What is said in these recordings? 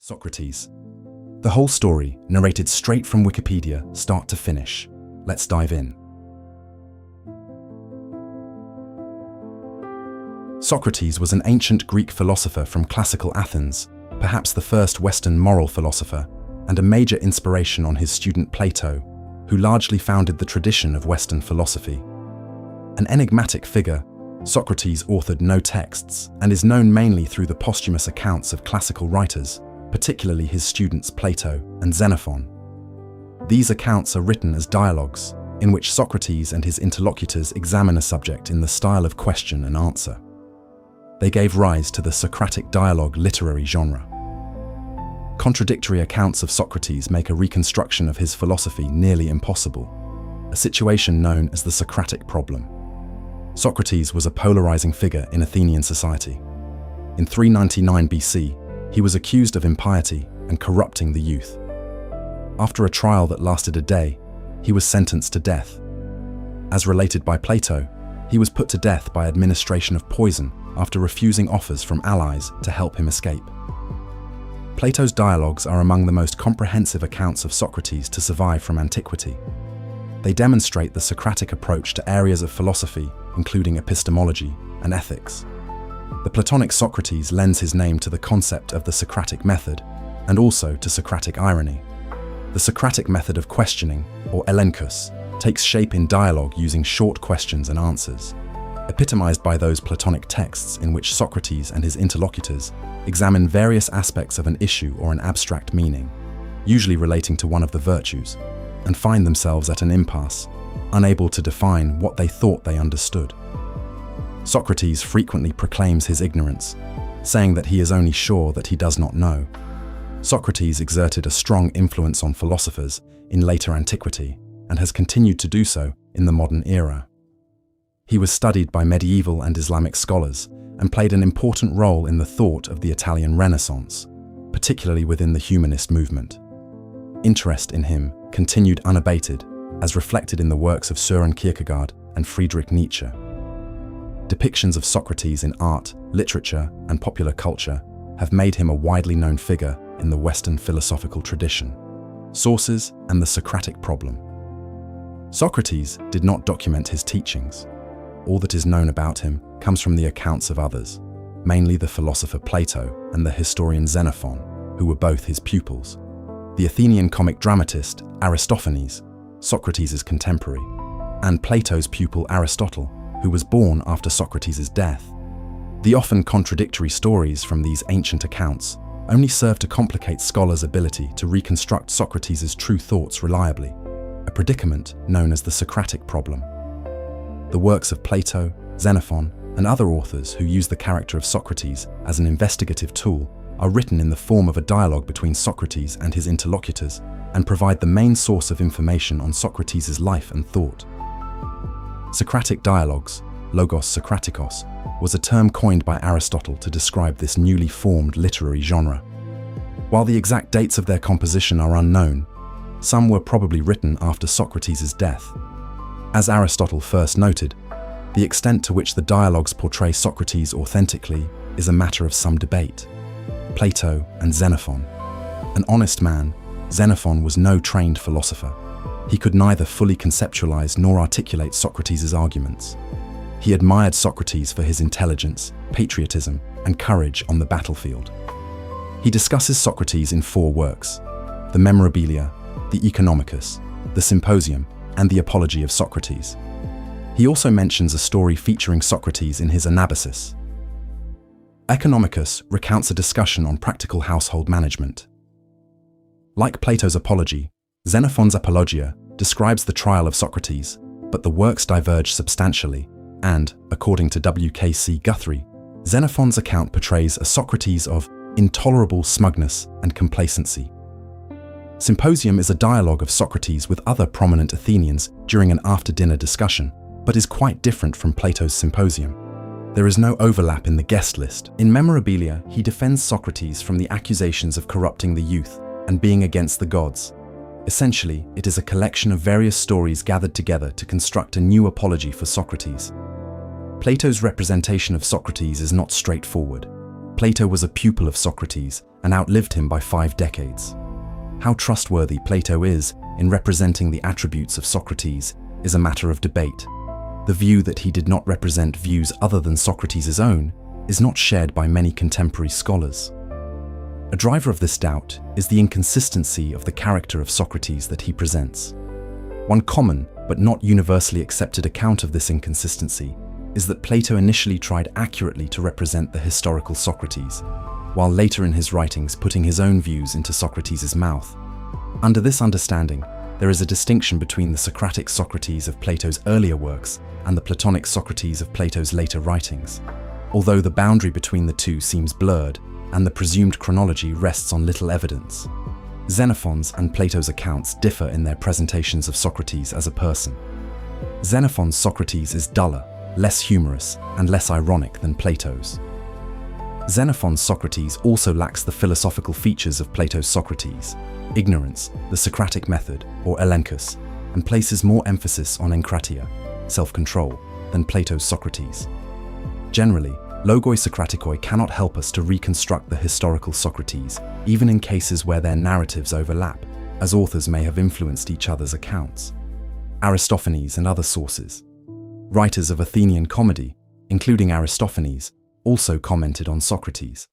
Socrates. The whole story, narrated straight from Wikipedia, start to finish. Let's dive in. Socrates was an ancient Greek philosopher from classical Athens, perhaps the first Western moral philosopher, and a major inspiration on his student Plato, who largely founded the tradition of Western philosophy. An enigmatic figure, Socrates authored no texts and is known mainly through the posthumous accounts of classical writers, particularly his students Plato and Xenophon. These accounts are written as dialogues, in which Socrates and his interlocutors examine a subject in the style of question and answer. They gave rise to the Socratic dialogue literary genre. Contradictory accounts of Socrates make a reconstruction of his philosophy nearly impossible, a situation known as the Socratic problem. Socrates was a polarizing figure in Athenian society. In 399 BC, he was accused of impiety and corrupting the youth. After a trial that lasted a day, he was sentenced to death. As related by Plato, he was put to death by administration of poison after refusing offers from allies to help him escape. Plato's dialogues are among the most comprehensive accounts of Socrates to survive from antiquity. They demonstrate the Socratic approach to areas of philosophy, including epistemology and ethics. The Platonic Socrates lends his name to the concept of the Socratic method, and also to Socratic irony. The Socratic method of questioning, or elenchus, takes shape in dialogue using short questions and answers, epitomized by those Platonic texts in which Socrates and his interlocutors examine various aspects of an issue or an abstract meaning, usually relating to one of the virtues, and find themselves at an impasse, unable to define what they thought they understood. Socrates frequently proclaims his ignorance, saying that he is only sure that he does not know. Socrates exerted a strong influence on philosophers in later antiquity and has continued to do so in the modern era. He was studied by medieval and Islamic scholars and played an important role in the thought of the Italian Renaissance, particularly within the humanist movement. Interest in him continued unabated, as reflected in the works of Søren Kierkegaard and Friedrich Nietzsche. Depictions of Socrates in art, literature, and popular culture have made him a widely known figure in the Western philosophical tradition. Sources and the Socratic problem. Socrates did not document his teachings. All that is known about him comes from the accounts of others, mainly the philosopher Plato and the historian Xenophon, who were both his pupils. The Athenian comic dramatist Aristophanes, Socrates' contemporary, and Plato's pupil Aristotle, who was born after Socrates' death. The often contradictory stories from these ancient accounts only serve to complicate scholars' ability to reconstruct Socrates' true thoughts reliably, a predicament known as the Socratic problem. The works of Plato, Xenophon, and other authors who use the character of Socrates as an investigative tool are written in the form of a dialogue between Socrates and his interlocutors and provide the main source of information on Socrates' life and thought. Socratic dialogues, logos Socratikos, was a term coined by Aristotle to describe this newly formed literary genre. While the exact dates of their composition are unknown, some were probably written after Socrates' death. As Aristotle first noted, the extent to which the dialogues portray Socrates authentically is a matter of some debate. Plato and Xenophon. An honest man, Xenophon was no trained philosopher. He could neither fully conceptualize nor articulate Socrates' arguments. He admired Socrates for his intelligence, patriotism, and courage on the battlefield. He discusses Socrates in 4 works: the Memorabilia, the Economicus, the Symposium, and the Apology of Socrates. He also mentions a story featuring Socrates in his Anabasis. Economicus recounts a discussion on practical household management. Like Plato's Apology, Xenophon's Apologia describes the trial of Socrates, but the works diverge substantially, and, according to W.K.C. Guthrie, Xenophon's account portrays a Socrates of intolerable smugness and complacency. Symposium is a dialogue of Socrates with other prominent Athenians during an after-dinner discussion, but is quite different from Plato's Symposium. There is no overlap in the guest list. In Memorabilia, he defends Socrates from the accusations of corrupting the youth and being against the gods. Essentially, it is a collection of various stories gathered together to construct a new apology for Socrates. Plato's representation of Socrates is not straightforward. Plato was a pupil of Socrates and outlived him by 5 decades. How trustworthy Plato is in representing the attributes of Socrates is a matter of debate. The view that he did not represent views other than Socrates' own is not shared by many contemporary scholars. A driver of this doubt is the inconsistency of the character of Socrates that he presents. One common but not universally accepted account of this inconsistency is that Plato initially tried accurately to represent the historical Socrates, while later in his writings putting his own views into Socrates' mouth. Under this understanding, there is a distinction between the Socratic Socrates of Plato's earlier works and the Platonic Socrates of Plato's later writings, although the boundary between the two seems blurred and the presumed chronology rests on little evidence. Xenophon's and Plato's accounts differ in their presentations of Socrates as a person. Xenophon's Socrates is duller, less humorous, and less ironic than Plato's. Xenophon's Socrates also lacks the philosophical features of Plato's Socrates, ignorance, the Socratic method, or elenchus, and places more emphasis on enkratia, self-control, than Plato's Socrates. Generally, logoi Socraticoi cannot help us to reconstruct the historical Socrates, even in cases where their narratives overlap, as authors may have influenced each other's accounts. Aristophanes and other sources. Writers of Athenian comedy, including Aristophanes, also commented on Socrates.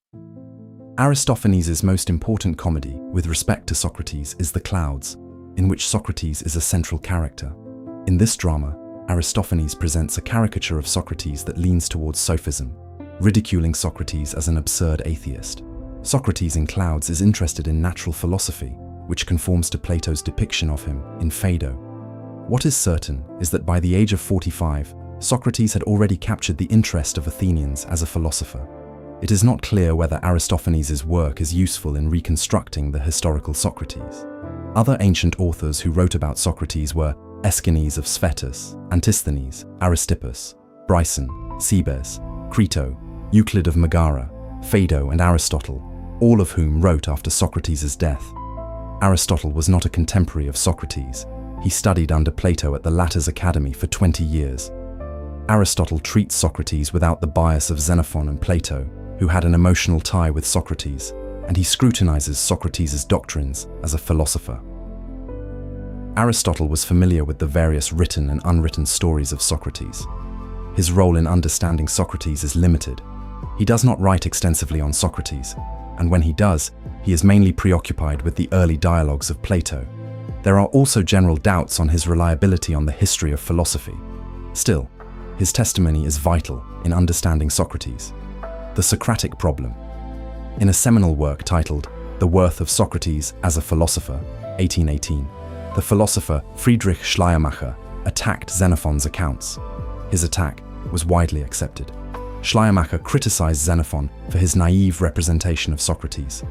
Aristophanes' most important comedy with respect to Socrates is The Clouds, in which Socrates is a central character. In this drama, Aristophanes presents a caricature of Socrates that leans towards sophism, ridiculing Socrates as an absurd atheist. Socrates in Clouds is interested in natural philosophy, which conforms to Plato's depiction of him in Phaedo. What is certain is that by the age of 45, Socrates had already captured the interest of Athenians as a philosopher. It is not clear whether Aristophanes' work is useful in reconstructing the historical Socrates. Other ancient authors who wrote about Socrates were Aeschines of Sphetus, Antisthenes, Aristippus, Bryson, Cebes, Crito, Euclid of Megara, Phaedo, and Aristotle, all of whom wrote after Socrates' death. Aristotle was not a contemporary of Socrates. He studied under Plato at the latter's academy for 20 years. Aristotle treats Socrates without the bias of Xenophon and Plato, who had an emotional tie with Socrates, and he scrutinizes Socrates' doctrines as a philosopher. Aristotle was familiar with the various written and unwritten stories of Socrates. His role in understanding Socrates is limited. He does not write extensively on Socrates, and when he does, he is mainly preoccupied with the early dialogues of Plato. There are also general doubts on his reliability on the history of philosophy. Still, his testimony is vital in understanding Socrates. The Socratic Problem. In a seminal work titled The Worth of Socrates as a Philosopher, 1818, the philosopher Friedrich Schleiermacher attacked Xenophon's accounts. His attack was widely accepted. Schleiermacher criticized Xenophon for his naive representation of Socrates.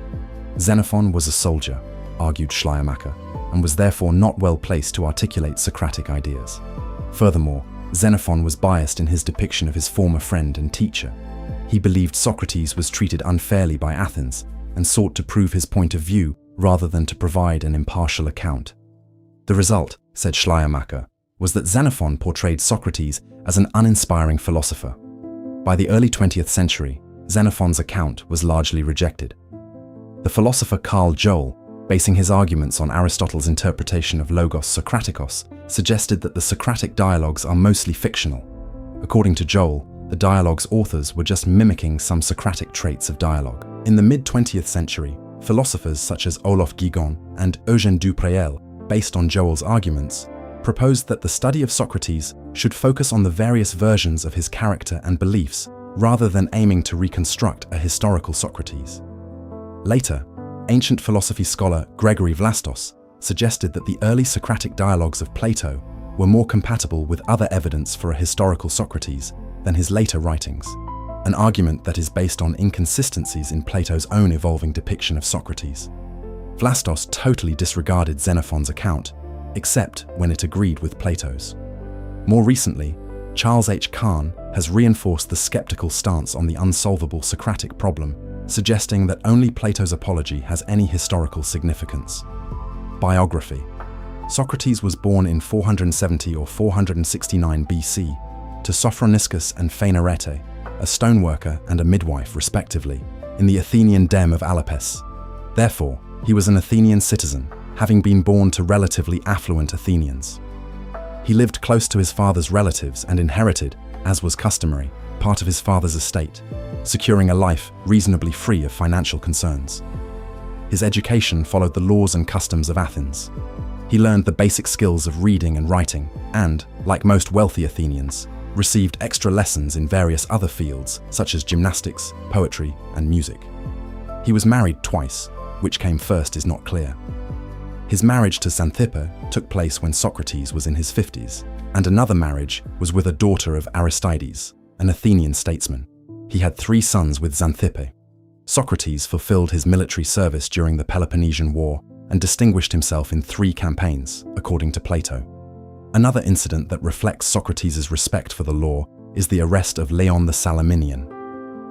Xenophon was a soldier, argued Schleiermacher, and was therefore not well placed to articulate Socratic ideas. Furthermore, Xenophon was biased in his depiction of his former friend and teacher. He believed Socrates was treated unfairly by Athens and sought to prove his point of view rather than to provide an impartial account. The result, said Schleiermacher, was that Xenophon portrayed Socrates as an uninspiring philosopher. By the early 20th century, Xenophon's account was largely rejected. The philosopher Carl Joel, basing his arguments on Aristotle's interpretation of Logos Socraticos, suggested that the Socratic dialogues are mostly fictional. According to Joel, the dialogue's authors were just mimicking some Socratic traits of dialogue. In the mid-20th century, philosophers such as Olaf Gigon and Eugène Dupreel, based on Joel's arguments, proposed that the study of Socrates should focus on the various versions of his character and beliefs, rather than aiming to reconstruct a historical Socrates. Later, ancient philosophy scholar Gregory Vlastos suggested that the early Socratic dialogues of Plato were more compatible with other evidence for a historical Socrates than his later writings, an argument that is based on inconsistencies in Plato's own evolving depiction of Socrates. Vlastos totally disregarded Xenophon's account, except when it agreed with Plato's. More recently, Charles H. Kahn has reinforced the skeptical stance on the unsolvable Socratic problem, suggesting that only Plato's apology has any historical significance. Biography. Socrates was born in 470 or 469 BC to Sophroniscus and Phaenarete, a stoneworker and a midwife respectively, in the Athenian deme of Alapes. Therefore, he was an Athenian citizen, having been born to relatively affluent Athenians. He lived close to his father's relatives and inherited, as was customary, part of his father's estate, securing a life reasonably free of financial concerns. His education followed the laws and customs of Athens. He learned the basic skills of reading and writing and, like most wealthy Athenians, received extra lessons in various other fields such as gymnastics, poetry, and music. He was married twice, which came first is not clear. His marriage to Xanthippe took place when Socrates was in his 50s, and another marriage was with a daughter of Aristides, an Athenian statesman. He had 3 sons with Xanthippe. Socrates fulfilled his military service during the Peloponnesian War and distinguished himself in 3 campaigns, according to Plato. Another incident that reflects Socrates' respect for the law is the arrest of Leon the Salaminian.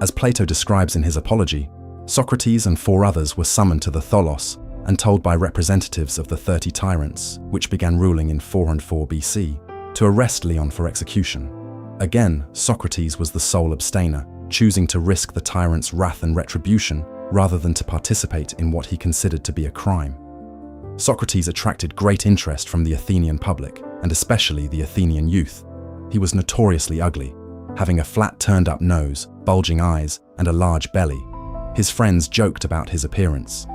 As Plato describes in his Apology, Socrates and 4 others were summoned to the Tholos and told by representatives of the 30 tyrants, which began ruling in 404 BC, to arrest Leon for execution. Again, Socrates was the sole abstainer, choosing to risk the tyrant's wrath and retribution rather than to participate in what he considered to be a crime. Socrates attracted great interest from the Athenian public, and especially the Athenian youth. He was notoriously ugly, having a flat turned-up nose, bulging eyes, and a large belly. His friends joked about his appearance.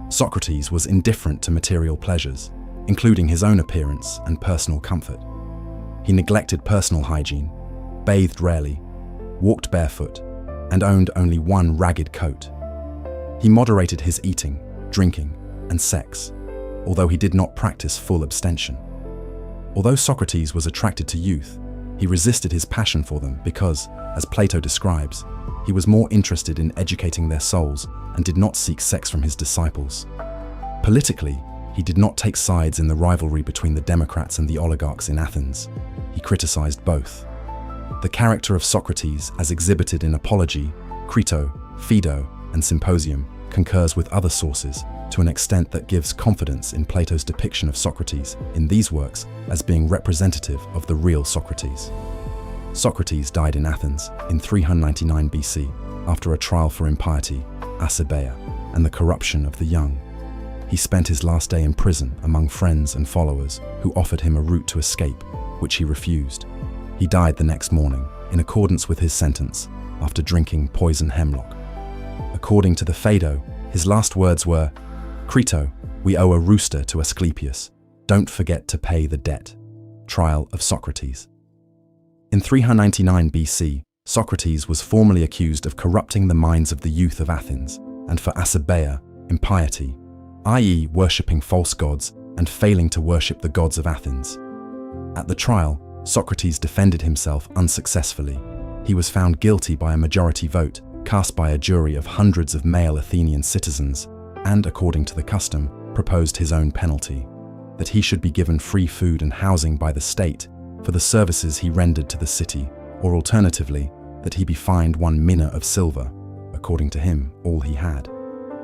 Socrates was indifferent to material pleasures, including his own appearance and personal comfort. He neglected personal hygiene, bathed rarely, walked barefoot, and owned only 1 ragged coat. He moderated his eating, drinking, and sex, although he did not practice full abstention. Although Socrates was attracted to youth, he resisted his passion for them because, as Plato describes, he was more interested in educating their souls and did not seek sex from his disciples. Politically, he did not take sides in the rivalry between the democrats and the oligarchs in Athens. He criticized both. The character of Socrates, as exhibited in Apology, Crito, Phaedo, and Symposium, concurs with other sources to an extent that gives confidence in Plato's depiction of Socrates in these works as being representative of the real Socrates. Socrates died in Athens in 399 BC after a trial for impiety, acebeia, and the corruption of the young. He spent his last day in prison among friends and followers who offered him a route to escape, which he refused. He died the next morning, in accordance with his sentence, after drinking poison hemlock. According to the Phaedo, his last words were, "Crito, we owe a rooster to Asclepius. Don't forget to pay the debt." Trial of Socrates. In 399 BC, Socrates was formally accused of corrupting the minds of the youth of Athens, and for acebeia, impiety, i.e. worshipping false gods and failing to worship the gods of Athens. At the trial, Socrates defended himself unsuccessfully. He was found guilty by a majority vote cast by a jury of hundreds of male Athenian citizens and, according to the custom, proposed his own penalty, that he should be given free food and housing by the state for the services he rendered to the city, or alternatively, that he be fined 1 mina of silver, according to him, all he had.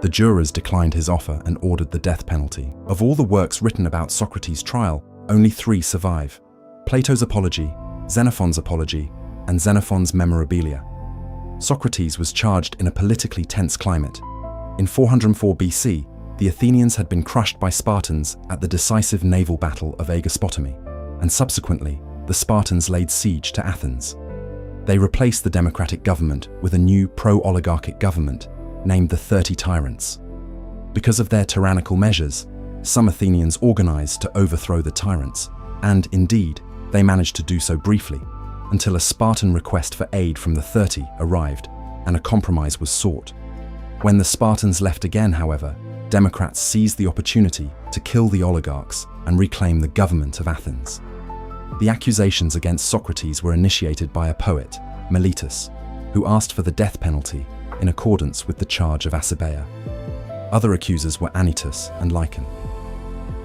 The jurors declined his offer and ordered the death penalty. Of all the works written about Socrates' trial, only 3 survive: Plato's Apology, Xenophon's Apology, and Xenophon's Memorabilia. Socrates was charged in a politically tense climate. In 404 BC, the Athenians had been crushed by Spartans at the decisive naval battle of Aegospotami, and subsequently, the Spartans laid siege to Athens. They replaced the democratic government with a new pro-oligarchic government named the 30 Tyrants. Because of their tyrannical measures, some Athenians organized to overthrow the tyrants, and indeed, they managed to do so briefly, until a Spartan request for aid from the 30 arrived, and a compromise was sought. When the Spartans left again, however, democrats seized the opportunity to kill the oligarchs and reclaim the government of Athens. The accusations against Socrates were initiated by a poet, Meletus, who asked for the death penalty in accordance with the charge of acebeia. Other accusers were Anytus and Lycon.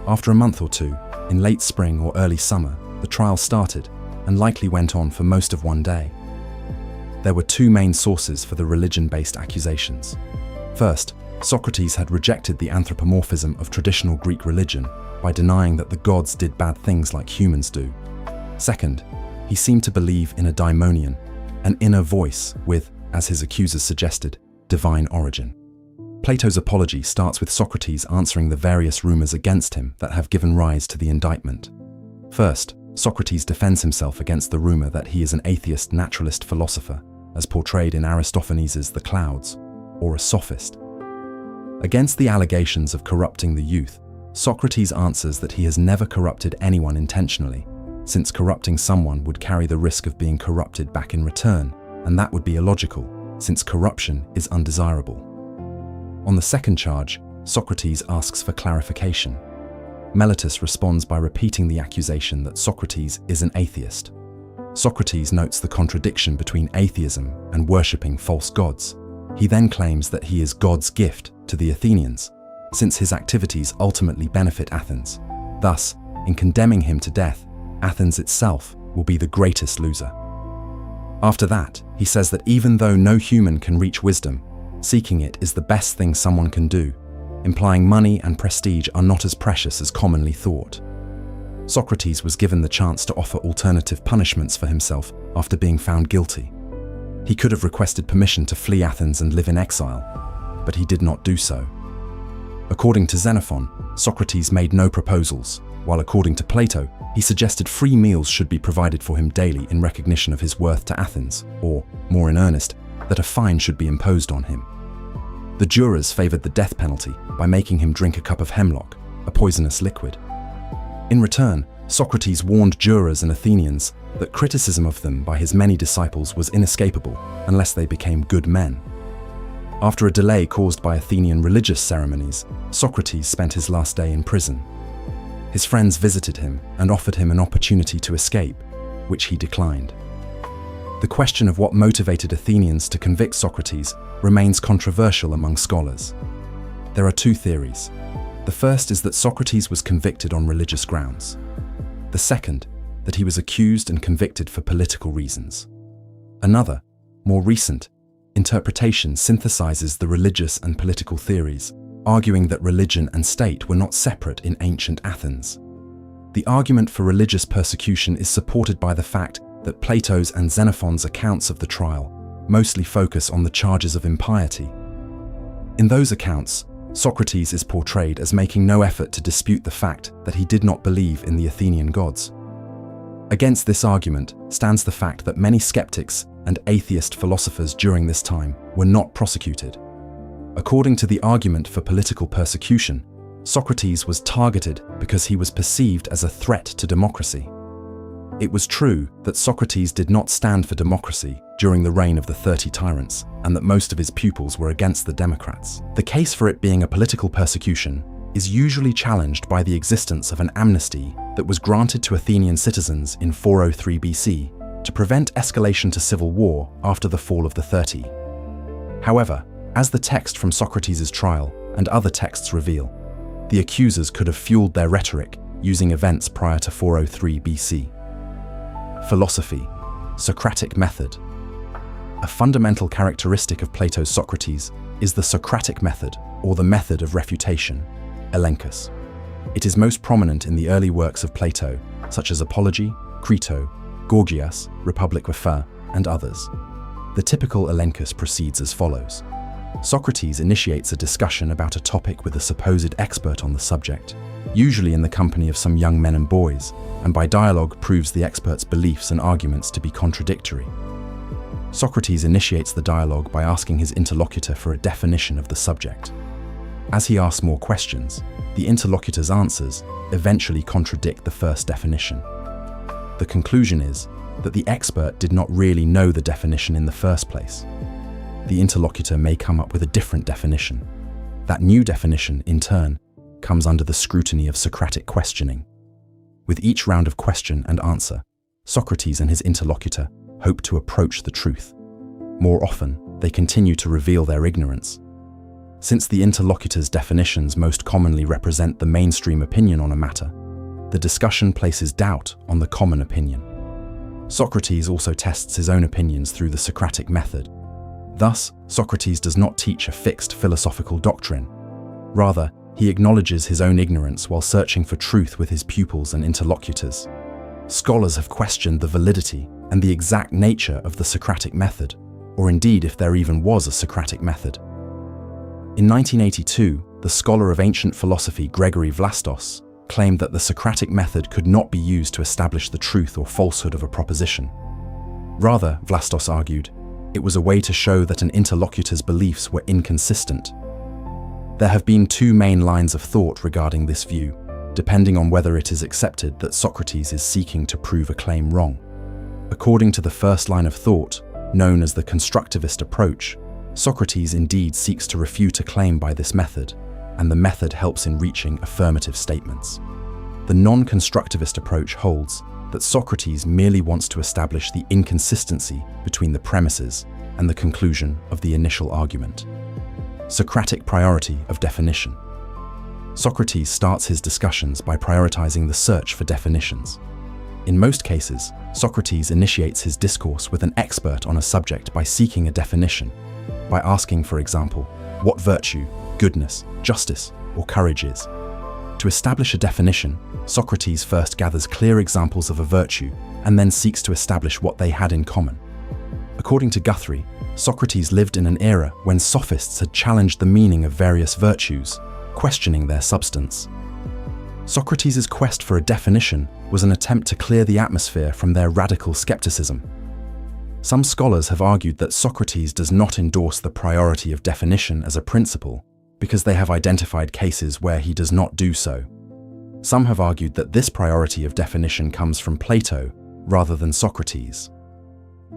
After a month or 2, in late spring or early summer, the trial started and likely went on for most of 1 day. There were 2 main sources for the religion-based accusations. First, Socrates had rejected the anthropomorphism of traditional Greek religion by denying that the gods did bad things like humans do. Second, he seemed to believe in a daimonion, an inner voice with, as his accusers suggested, divine origin. Plato's apology starts with Socrates answering the various rumors against him that have given rise to the indictment. First, Socrates defends himself against the rumor that he is an atheist naturalist philosopher, as portrayed in Aristophanes' The Clouds, or a sophist. Against the allegations of corrupting the youth, Socrates answers that he has never corrupted anyone intentionally, since corrupting someone would carry the risk of being corrupted back in return, and that would be illogical, since corruption is undesirable. On the second charge, Socrates asks for clarification. Meletus responds by repeating the accusation that Socrates is an atheist. Socrates notes the contradiction between atheism and worshipping false gods. He then claims that he is God's gift to the Athenians, since his activities ultimately benefit Athens. Thus, in condemning him to death, Athens itself will be the greatest loser. After that, he says that even though no human can reach wisdom, seeking it is the best thing someone can do, implying money and prestige are not as precious as commonly thought. Socrates was given the chance to offer alternative punishments for himself after being found guilty. He could have requested permission to flee Athens and live in exile, but he did not do so. According to Xenophon, Socrates made no proposals, while according to Plato, he suggested free meals should be provided for him daily in recognition of his worth to Athens, or, more in earnest, that a fine should be imposed on him. The jurors favored the death penalty by making him drink a cup of hemlock, a poisonous liquid. In return, Socrates warned jurors and Athenians that criticism of them by his many disciples was inescapable unless they became good men. After a delay caused by Athenian religious ceremonies, Socrates spent his last day in prison. His friends visited him and offered him an opportunity to escape, which he declined. The question of what motivated Athenians to convict Socrates remains controversial among scholars. There are two theories. The first is that Socrates was convicted on religious grounds. The second, that he was accused and convicted for political reasons. Another, more recent, interpretation synthesizes the religious and political theories, arguing that religion and state were not separate in ancient Athens. The argument for religious persecution is supported by the fact that Plato's and Xenophon's accounts of the trial mostly focus on the charges of impiety. In those accounts, Socrates is portrayed as making no effort to dispute the fact that he did not believe in the Athenian gods. Against this argument stands the fact that many skeptics and atheist philosophers during this time were not prosecuted. According to the argument for political persecution, Socrates was targeted because he was perceived as a threat to democracy. It was true that Socrates did not stand for democracy during the reign of the 30 tyrants, and that most of his pupils were against the Democrats. The case for it being a political persecution is usually challenged by the existence of an amnesty that was granted to Athenian citizens in 403 BC to prevent escalation to civil war after the fall of the 30. However, as the text from Socrates' trial and other texts reveal, the accusers could have fueled their rhetoric using events prior to 403 BC. Philosophy, Socratic method. A fundamental characteristic of Plato's Socrates is the Socratic method, or the method of refutation, elenchus. It is most prominent in the early works of Plato, such as Apology, Crito, Gorgias, Republic Refer, and others. The typical elenchus proceeds as follows. Socrates initiates a discussion about a topic with a supposed expert on the subject, usually in the company of some young men and boys, and by dialogue proves the expert's beliefs and arguments to be contradictory. Socrates initiates the dialogue by asking his interlocutor for a definition of the subject. As he asks more questions, the interlocutor's answers eventually contradict the first definition. The conclusion is that the expert did not really know the definition in the first place. The interlocutor may come up with a different definition. That new definition, in turn, comes under the scrutiny of Socratic questioning. With each round of question and answer, Socrates and his interlocutor hope to approach the truth. More often, they continue to reveal their ignorance. Since the interlocutor's definitions most commonly represent the mainstream opinion on a matter, the discussion places doubt on the common opinion. Socrates also tests his own opinions through the Socratic method. Thus, Socrates does not teach a fixed philosophical doctrine. Rather, he acknowledges his own ignorance while searching for truth with his pupils and interlocutors. Scholars have questioned the validity and the exact nature of the Socratic method, or indeed if there even was a Socratic method. In 1982, the scholar of ancient philosophy Gregory Vlastos claimed that the Socratic method could not be used to establish the truth or falsehood of a proposition. Rather, Vlastos argued, it was a way to show that an interlocutor's beliefs were inconsistent. There have been two main lines of thought regarding this view, depending on whether it is accepted that Socrates is seeking to prove a claim wrong. According to the first line of thought, known as the constructivist approach, Socrates indeed seeks to refute a claim by this method, and the method helps in reaching affirmative statements. The non-constructivist approach holds that Socrates merely wants to establish the inconsistency between the premises and the conclusion of the initial argument. Socratic priority of definition. Socrates starts his discussions by prioritizing the search for definitions. In most cases, Socrates initiates his discourse with an expert on a subject by seeking a definition, by asking, for example, what virtue, goodness, justice, or courage is. To establish a definition, Socrates first gathers clear examples of a virtue and then seeks to establish what they had in common. According to Guthrie, Socrates lived in an era when sophists had challenged the meaning of various virtues, questioning their substance. Socrates' quest for a definition was an attempt to clear the atmosphere from their radical skepticism. Some scholars have argued that Socrates does not endorse the priority of definition as a principle because they have identified cases where he does not do so. Some have argued that this priority of definition comes from Plato rather than Socrates.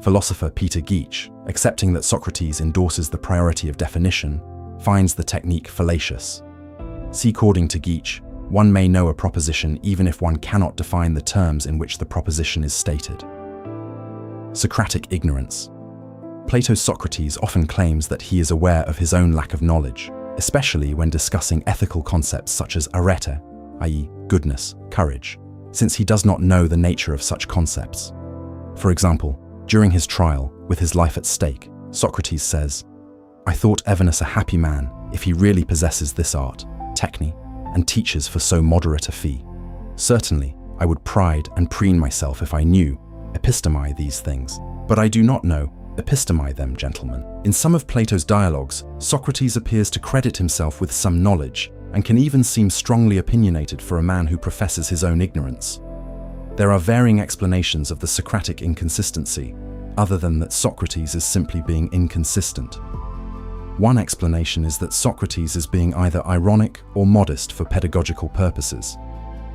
Philosopher Peter Geach, accepting that Socrates endorses the priority of definition, finds the technique fallacious. See, according to Geach, one may know a proposition even if one cannot define the terms in which the proposition is stated. Socratic ignorance. Plato's Socrates often claims that he is aware of his own lack of knowledge, especially when discussing ethical concepts such as arete, i.e., goodness, courage, since he does not know the nature of such concepts. For example, during his trial, with his life at stake, Socrates says, "I thought Evenus a happy man if he really possesses this art, techne, and teaches for so moderate a fee. Certainly, I would pride and preen myself if I knew, epistemi these things, but I do not know, epistemi them, gentlemen." In some of Plato's dialogues, Socrates appears to credit himself with some knowledge, and can even seem strongly opinionated for a man who professes his own ignorance. There are varying explanations of the Socratic inconsistency, other than that Socrates is simply being inconsistent. One explanation is that Socrates is being either ironic or modest for pedagogical purposes.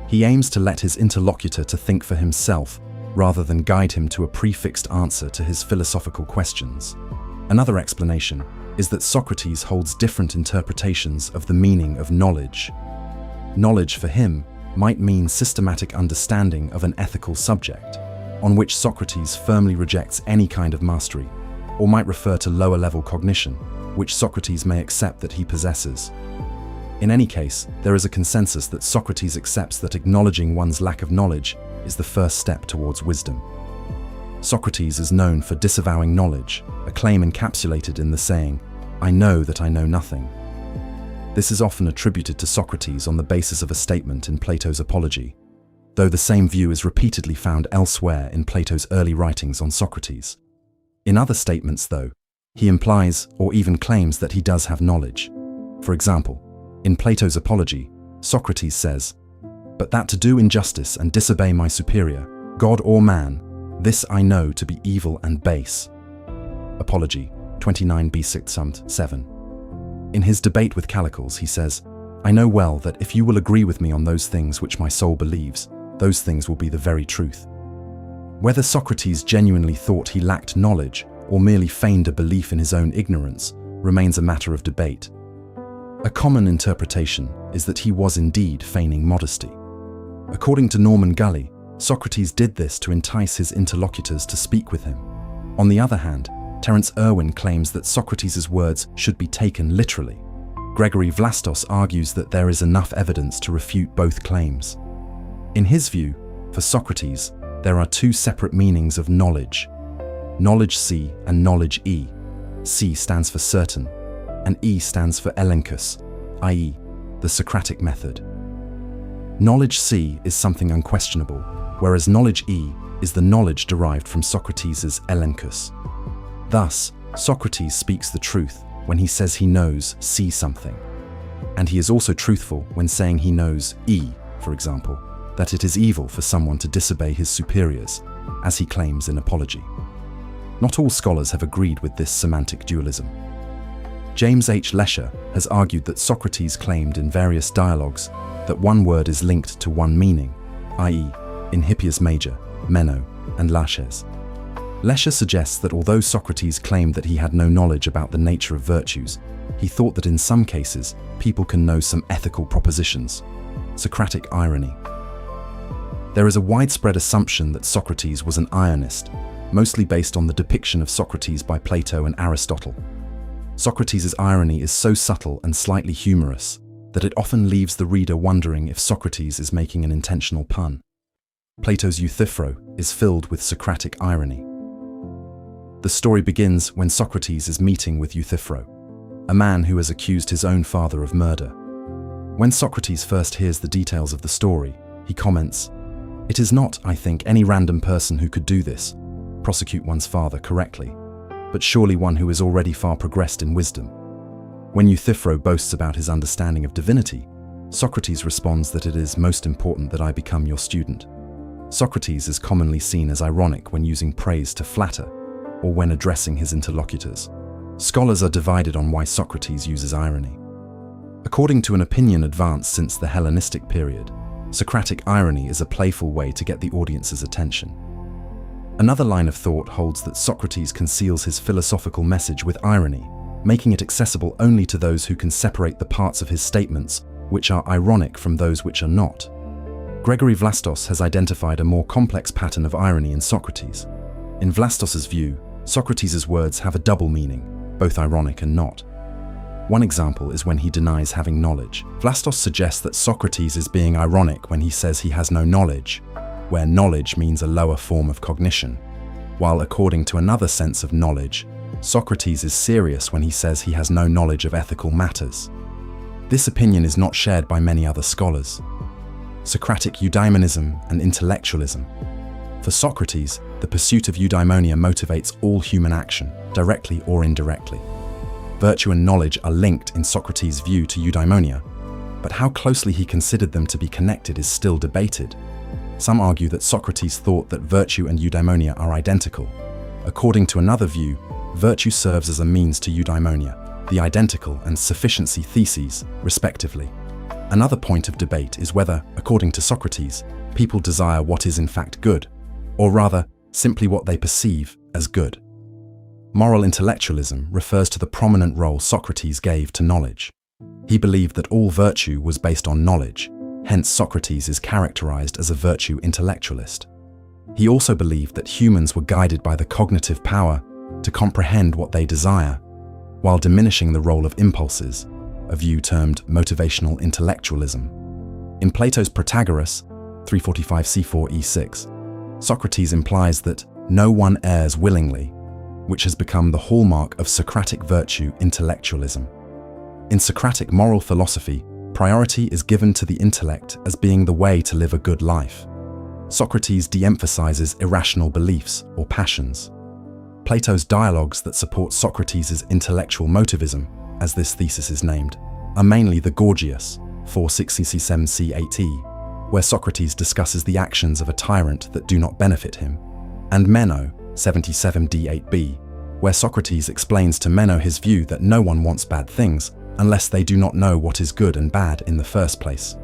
He aims to let his interlocutor to think for himself, rather than guide him to a prefixed answer to his philosophical questions. Another explanation is that Socrates holds different interpretations of the meaning of knowledge. Knowledge for him might mean systematic understanding of an ethical subject, on which Socrates firmly rejects any kind of mastery, or might refer to lower-level cognition, which Socrates may accept that he possesses. In any case, there is a consensus that Socrates accepts that acknowledging one's lack of knowledge is the first step towards wisdom. Socrates is known for disavowing knowledge, a claim encapsulated in the saying, "I know that I know nothing." This is often attributed to Socrates on the basis of a statement in Plato's Apology, though the same view is repeatedly found elsewhere in Plato's early writings on Socrates. In other statements, though, he implies or even claims that he does have knowledge. For example, in Plato's Apology, Socrates says, "But that to do injustice and disobey my superior, God or man, this I know to be evil and base." Apology 29b6-7. In his debate with Callicles, he says, "I know well that if you will agree with me on those things which my soul believes, those things will be the very truth." Whether Socrates genuinely thought he lacked knowledge or merely feigned a belief in his own ignorance remains a matter of debate. A common interpretation is that he was indeed feigning modesty. According to Norman Gully, Socrates did this to entice his interlocutors to speak with him. On the other hand, Terence Irwin claims that Socrates' words should be taken literally. Gregory Vlastos argues that there is enough evidence to refute both claims. In his view, for Socrates, there are two separate meanings of knowledge: knowledge C and knowledge E. C stands for certain, and E stands for elenchus, i.e., the Socratic method. Knowledge C is something unquestionable, whereas knowledge E is the knowledge derived from Socrates' elenchus. Thus, Socrates speaks the truth when he says he knows see something. And he is also truthful when saying he knows for example, that it is evil for someone to disobey his superiors, as he claims in Apology. Not all scholars have agreed with this semantic dualism. James H. Lesher has argued that Socrates claimed in various dialogues that one word is linked to one meaning, i.e., in Hippias Major, Meno, and Laches. Lesher suggests that although Socrates claimed that he had no knowledge about the nature of virtues, he thought that in some cases people can know some ethical propositions. Socratic irony. There is a widespread assumption that Socrates was an Ionist, mostly based on the depiction of Socrates by Plato and Aristotle. Socrates' irony is so subtle and slightly humorous that it often leaves the reader wondering if Socrates is making an intentional pun. Plato's Euthyphro is filled with Socratic irony. The story begins when Socrates is meeting with Euthyphro, a man who has accused his own father of murder. When Socrates first hears the details of the story, he comments, "It is not, I think, any random person who could do this, prosecute one's father correctly, but surely one who is already far progressed in wisdom." When Euthyphro boasts about his understanding of divinity, Socrates responds that it is most important that I become your student. Socrates is commonly seen as ironic when using praise to flatter, or when addressing his interlocutors. Scholars are divided on why Socrates uses irony. According to an opinion advanced since the Hellenistic period, Socratic irony is a playful way to get the audience's attention. Another line of thought holds that Socrates conceals his philosophical message with irony, making it accessible only to those who can separate the parts of his statements which are ironic from those which are not. Gregory Vlastos has identified a more complex pattern of irony in Socrates. In Vlastos's view, Socrates' words have a double meaning, both ironic and not. One example is when he denies having knowledge. Vlastos suggests that Socrates is being ironic when he says he has no knowledge, where knowledge means a lower form of cognition, while according to another sense of knowledge, Socrates is serious when he says he has no knowledge of ethical matters. This opinion is not shared by many other scholars. Socratic eudaimonism and intellectualism. For Socrates, the pursuit of eudaimonia motivates all human action, directly or indirectly. Virtue and knowledge are linked in Socrates' view to eudaimonia, but how closely he considered them to be connected is still debated. Some argue that Socrates thought that virtue and eudaimonia are identical. According to another view, virtue serves as a means to eudaimonia, the identical and sufficiency theses, respectively. Another point of debate is whether, according to Socrates, people desire what is in fact good, or rather, simply what they perceive as good. Moral intellectualism refers to the prominent role Socrates gave to knowledge. He believed that all virtue was based on knowledge, hence Socrates is characterized as a virtue intellectualist. He also believed that humans were guided by the cognitive power to comprehend what they desire, while diminishing the role of impulses, a view termed motivational intellectualism. In Plato's Protagoras, 345 C4 E6, Socrates implies that no one errs willingly, which has become the hallmark of Socratic virtue intellectualism. In Socratic moral philosophy, priority is given to the intellect as being the way to live a good life. Socrates de-emphasizes irrational beliefs or passions. Plato's dialogues that support Socrates' intellectual motivism, as this thesis is named, are mainly the Gorgias, 467 C8e, where Socrates discusses the actions of a tyrant that do not benefit him, and Meno, 77 D8b, where Socrates explains to Meno his view that no one wants bad things unless they do not know what is good and bad in the first place.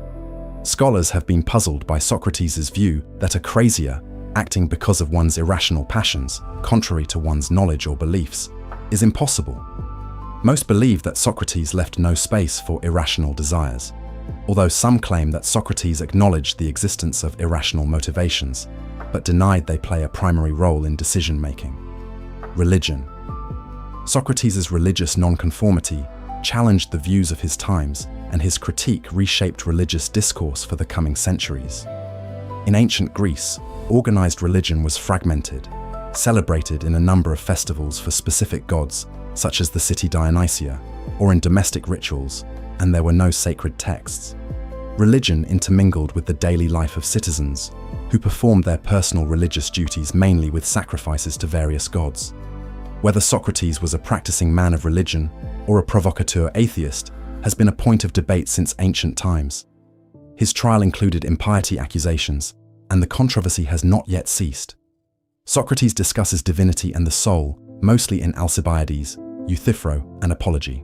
Scholars have been puzzled by Socrates' view that a crazier, acting because of one's irrational passions, contrary to one's knowledge or beliefs, is impossible. Most believe that Socrates left no space for irrational desires, although some claim that Socrates acknowledged the existence of irrational motivations, but denied they play a primary role in decision-making. Religion. Socrates' religious nonconformity challenged the views of his times, and his critique reshaped religious discourse for the coming centuries. In ancient Greece, organized religion was fragmented, celebrated in a number of festivals for specific gods, such as the city Dionysia, or in domestic rituals, and there were no sacred texts. Religion intermingled with the daily life of citizens, who performed their personal religious duties mainly with sacrifices to various gods. Whether Socrates was a practicing man of religion or a provocateur atheist has been a point of debate since ancient times. His trial included impiety accusations, and the controversy has not yet ceased. Socrates discusses divinity and the soul, mostly in Alcibiades, Euthyphro, and Apology.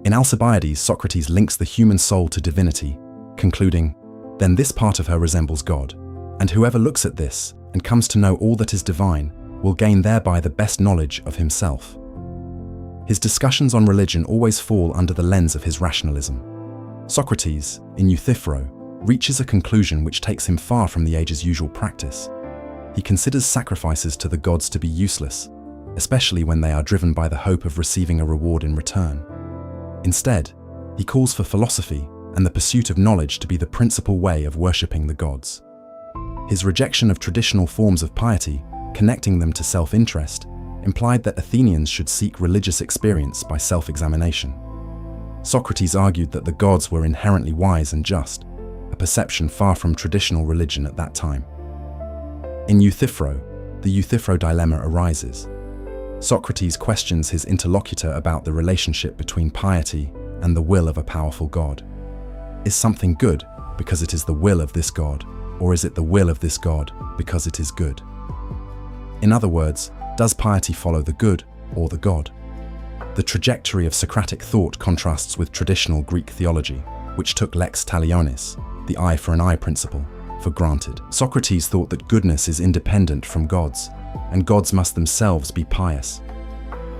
In Alcibiades, Socrates links the human soul to divinity, concluding, "Then this part of her resembles God, and whoever looks at this and comes to know all that is divine will gain thereby the best knowledge of himself." His discussions on religion always fall under the lens of his rationalism. Socrates, in Euthyphro, reaches a conclusion which takes him far from the age's usual practice. He considers sacrifices to the gods to be useless, especially when they are driven by the hope of receiving a reward in return. Instead, he calls for philosophy and the pursuit of knowledge to be the principal way of worshipping the gods. His rejection of traditional forms of piety, connecting them to self-interest, implied that Athenians should seek religious experience by self-examination. Socrates argued that the gods were inherently wise and just, a perception far from traditional religion at that time. In Euthyphro, the Euthyphro dilemma arises. Socrates questions his interlocutor about the relationship between piety and the will of a powerful god. Is something good because it is the will of this god, or is it the will of this god because it is good? In other words, does piety follow the good or the god? The trajectory of Socratic thought contrasts with traditional Greek theology, which took lex talionis, the eye for an eye principle, for granted. Socrates thought that goodness is independent from gods, and gods must themselves be pious.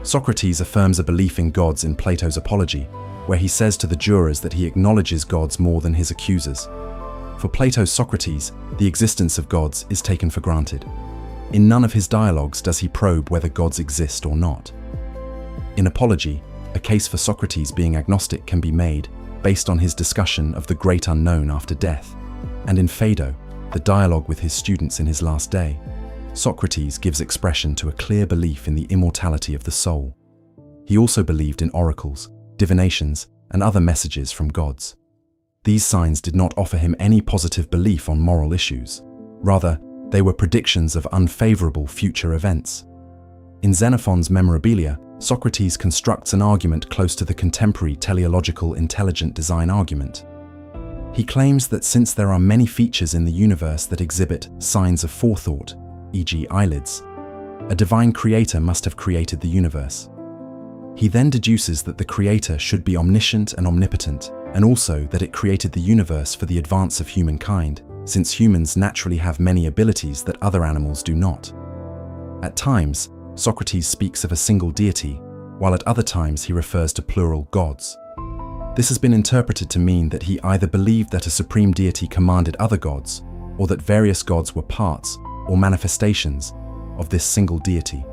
Socrates affirms a belief in gods in Plato's Apology, where he says to the jurors that he acknowledges gods more than his accusers. For Plato's Socrates, the existence of gods is taken for granted. In none of his dialogues does he probe whether gods exist or not. In Apology, a case for Socrates being agnostic can be made based on his discussion of the great unknown after death, and in Phaedo, the dialogue with his students in his last day, Socrates gives expression to a clear belief in the immortality of the soul. He also believed in oracles, divinations, and other messages from gods. These signs did not offer him any positive belief on moral issues. Rather, they were predictions of unfavorable future events. In Xenophon's Memorabilia, Socrates constructs an argument close to the contemporary teleological intelligent design argument. He claims that since there are many features in the universe that exhibit signs of forethought, e.g. eyelids, a divine creator must have created the universe. He then deduces that the creator should be omniscient and omnipotent, and also that it created the universe for the advance of humankind, since humans naturally have many abilities that other animals do not. At times, Socrates speaks of a single deity, while at other times he refers to plural gods. This has been interpreted to mean that he either believed that a supreme deity commanded other gods, or that various gods were parts or manifestations of this single deity.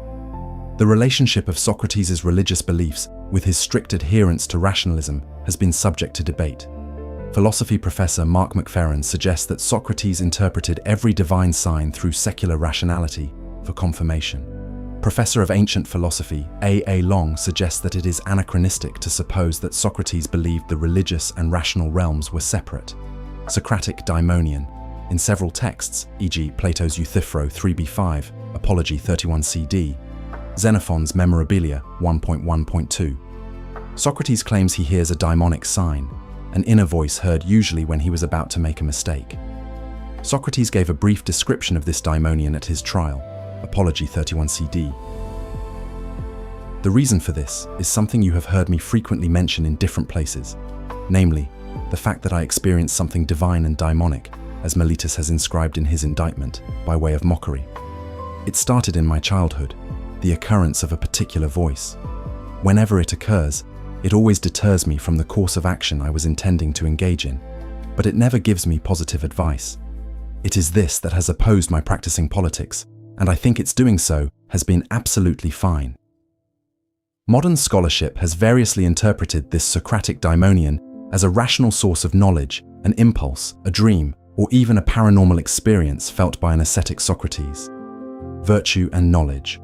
The relationship of Socrates' religious beliefs with his strict adherence to rationalism has been subject to debate. Philosophy professor Mark McFerrin suggests that Socrates interpreted every divine sign through secular rationality for confirmation. Professor of ancient philosophy A. Long suggests that it is anachronistic to suppose that Socrates believed the religious and rational realms were separate. Socratic daimonion. In several texts, e.g. Plato's Euthyphro 3b5, Apology 31 CD, Xenophon's Memorabilia 1.1.2. Socrates claims he hears a daimonic sign, an inner voice heard usually when he was about to make a mistake. Socrates gave a brief description of this daimonion at his trial, Apology 31 CD. The reason for this is something you have heard me frequently mention in different places, namely, the fact that I experienced something divine and daimonic, as Meletus has inscribed in his indictment, by way of mockery. It started in my childhood, the occurrence of a particular voice. Whenever it occurs, it always deters me from the course of action I was intending to engage in, but it never gives me positive advice. It is this that has opposed my practicing politics, and I think its doing so has been absolutely fine. Modern scholarship has variously interpreted this Socratic daimonion as a rational source of knowledge, an impulse, a dream, or even a paranormal experience felt by an ascetic Socrates. Virtue and knowledge.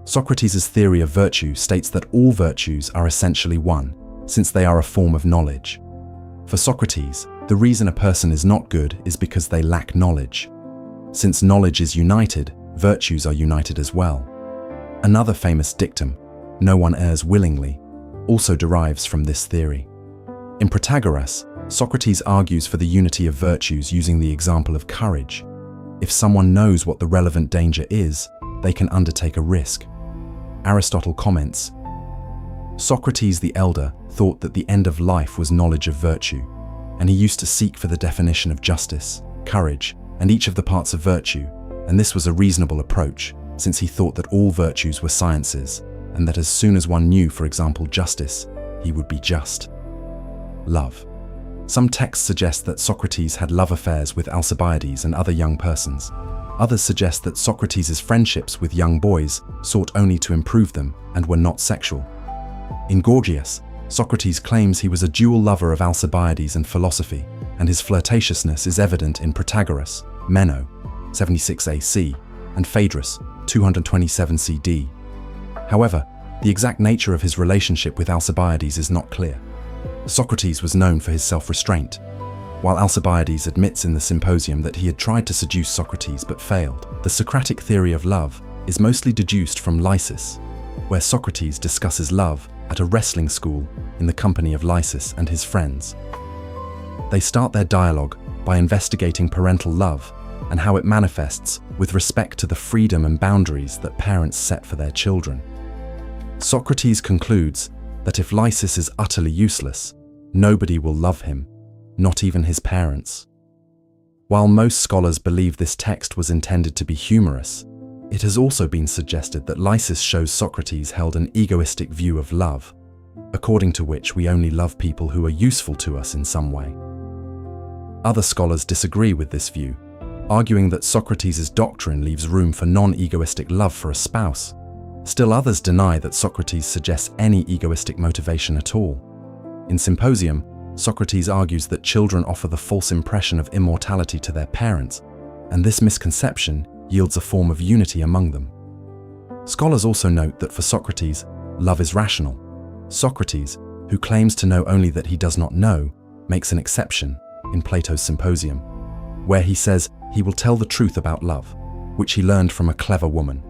Socrates' theory of virtue states that all virtues are essentially one, since they are a form of knowledge. For Socrates, the reason a person is not good is because they lack knowledge. Since knowledge is united, virtues are united as well. Another famous dictum, "No one errs willingly," also derives from this theory. In Protagoras, Socrates argues for the unity of virtues using the example of courage. If someone knows what the relevant danger is, they can undertake a risk. Aristotle comments, "Socrates the elder thought that the end of life was knowledge of virtue, and he used to seek for the definition of justice, courage, and each of the parts of virtue, and this was a reasonable approach, since he thought that all virtues were sciences, and that as soon as one knew, for example, justice, he would be just." Love. Some texts suggest that Socrates had love affairs with Alcibiades and other young persons. Others suggest that Socrates' friendships with young boys sought only to improve them and were not sexual. In Gorgias, Socrates claims he was a dual lover of Alcibiades and philosophy, and his flirtatiousness is evident in Protagoras, Meno, 76 AC, and Phaedrus, 227 CD. However, the exact nature of his relationship with Alcibiades is not clear. Socrates was known for his self-restraint, while Alcibiades admits in the Symposium that he had tried to seduce Socrates but failed. The Socratic theory of love is mostly deduced from Lysis, where Socrates discusses love at a wrestling school in the company of Lysis and his friends. They start their dialogue by investigating parental love and how it manifests with respect to the freedom and boundaries that parents set for their children. Socrates concludes that if Lysis is utterly useless, nobody will love him, not even his parents. While most scholars believe this text was intended to be humorous, it has also been suggested that Lysis shows Socrates held an egoistic view of love, according to which we only love people who are useful to us in some way. Other scholars disagree with this view, arguing that Socrates' doctrine leaves room for non-egoistic love for a spouse. Still others deny that Socrates suggests any egoistic motivation at all. In Symposium, Socrates argues that children offer the false impression of immortality to their parents, and this misconception yields a form of unity among them. Scholars also note that for Socrates, love is rational. Socrates, who claims to know only that he does not know, makes an exception in Plato's Symposium, where he says he will tell the truth about love, which he learned from a clever woman.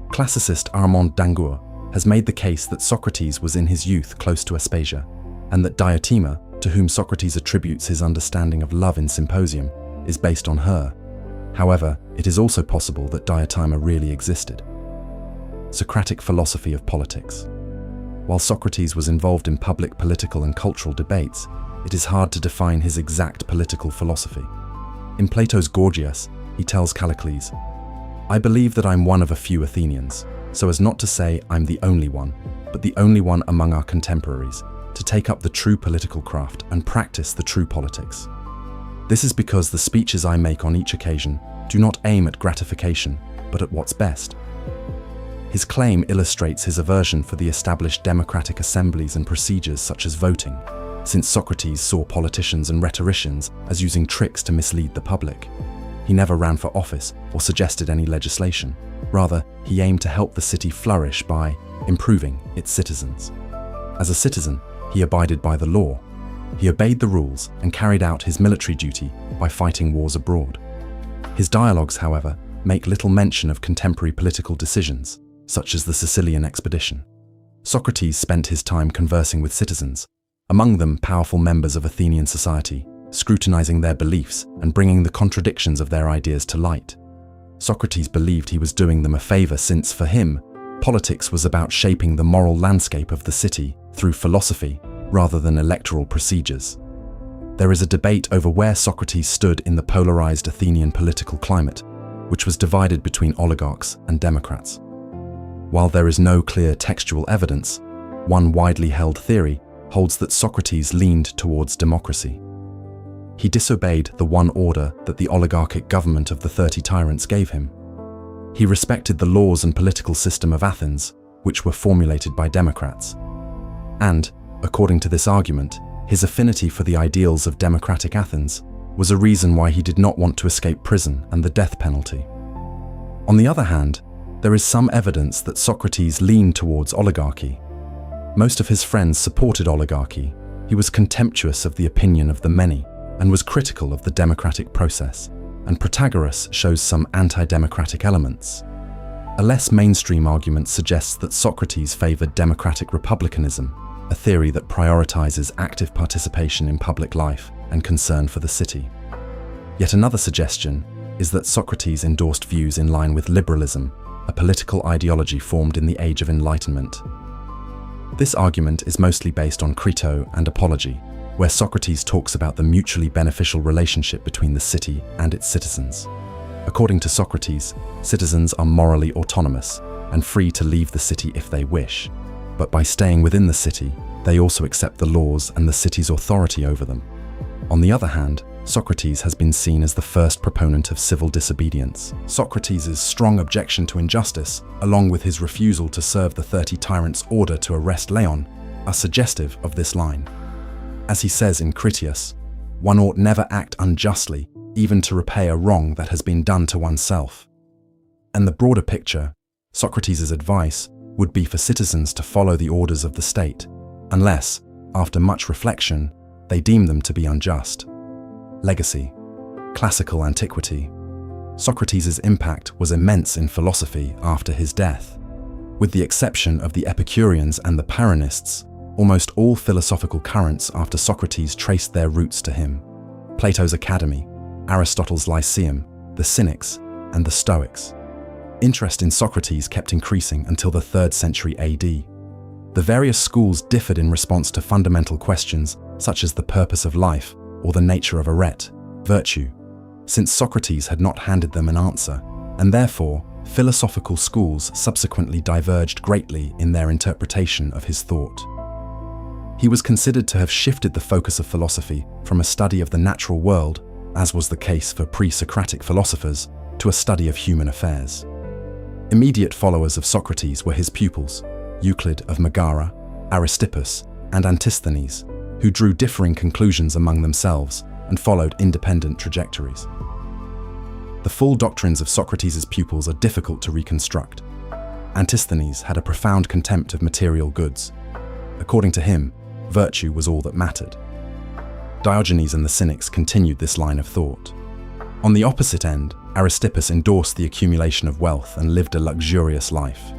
Classicist Armand Dangour has made the case that Socrates was in his youth close to Aspasia, and that Diotima, to whom Socrates attributes his understanding of love in Symposium, is based on her. However, it is also possible that Diotima really existed. Socratic philosophy of politics. While Socrates was involved in public political and cultural debates, it is hard to define his exact political philosophy. In Plato's Gorgias, he tells Callicles, "I believe that I'm one of a few Athenians, so as not to say I'm the only one, but the only one among our contemporaries, to take up the true political craft and practice the true politics. This is because the speeches I make on each occasion do not aim at gratification, but at what's best." His claim illustrates his aversion for the established democratic assemblies and procedures such as voting, since Socrates saw politicians and rhetoricians as using tricks to mislead the public. He never ran for office or suggested any legislation. Rather, he aimed to help the city flourish by improving its citizens. As a citizen, he abided by the law. He obeyed the rules and carried out his military duty by fighting wars abroad. His dialogues, however, make little mention of contemporary political decisions, such as the Sicilian expedition. Socrates spent his time conversing with citizens, among them powerful members of Athenian society, scrutinizing their beliefs and bringing the contradictions of their ideas to light. Socrates believed he was doing them a favor since, for him, politics was about shaping the moral landscape of the city through philosophy rather than electoral procedures. There is a debate over where Socrates stood in the polarized Athenian political climate, which was divided between oligarchs and democrats. While there is no clear textual evidence, one widely held theory holds that Socrates leaned towards democracy. He disobeyed the one order that the oligarchic government of the 30 tyrants gave him. He respected the laws and political system of Athens, which were formulated by democrats. And, according to this argument, his affinity for the ideals of democratic Athens was a reason why he did not want to escape prison and the death penalty. On the other hand, there is some evidence that Socrates leaned towards oligarchy. Most of his friends supported oligarchy. He was contemptuous of the opinion of the many and was critical of the democratic process, and Protagoras shows some anti-democratic elements. A less mainstream argument suggests that Socrates favored democratic republicanism, a theory that prioritizes active participation in public life and concern for the city. Yet another suggestion is that Socrates endorsed views in line with liberalism, a political ideology formed in the Age of Enlightenment. This argument is mostly based on Crito and Apology, where Socrates talks about the mutually beneficial relationship between the city and its citizens. According to Socrates, citizens are morally autonomous and free to leave the city if they wish, but by staying within the city, they also accept the laws and the city's authority over them. On the other hand, Socrates has been seen as the first proponent of civil disobedience. Socrates' strong objection to injustice, along with his refusal to serve the 30 tyrants' order to arrest Leon, are suggestive of this line. As he says in Critias, one ought never act unjustly, even to repay a wrong that has been done to oneself. And the broader picture, Socrates' advice, would be for citizens to follow the orders of the state, unless, after much reflection, they deem them to be unjust. Legacy. Classical antiquity. Socrates' impact was immense in philosophy after his death. With the exception of the Epicureans and the Pyrrhonists, almost all philosophical currents after Socrates traced their roots to him. Plato's Academy, Aristotle's Lyceum, the Cynics, and the Stoics. Interest in Socrates kept increasing until the 3rd century AD. The various schools differed in response to fundamental questions such as the purpose of life or the nature of arete, virtue, since Socrates had not handed them an answer, and therefore philosophical schools subsequently diverged greatly in their interpretation of his thought. He was considered to have shifted the focus of philosophy from a study of the natural world, as was the case for pre-Socratic philosophers, to a study of human affairs. Immediate followers of Socrates were his pupils, Euclid of Megara, Aristippus, and Antisthenes, who drew differing conclusions among themselves and followed independent trajectories. The full doctrines of Socrates' pupils are difficult to reconstruct. Antisthenes had a profound contempt of material goods. According to him, virtue was all that mattered. Diogenes and the Cynics continued this line of thought. On the opposite end, Aristippus endorsed the accumulation of wealth and lived a luxurious life.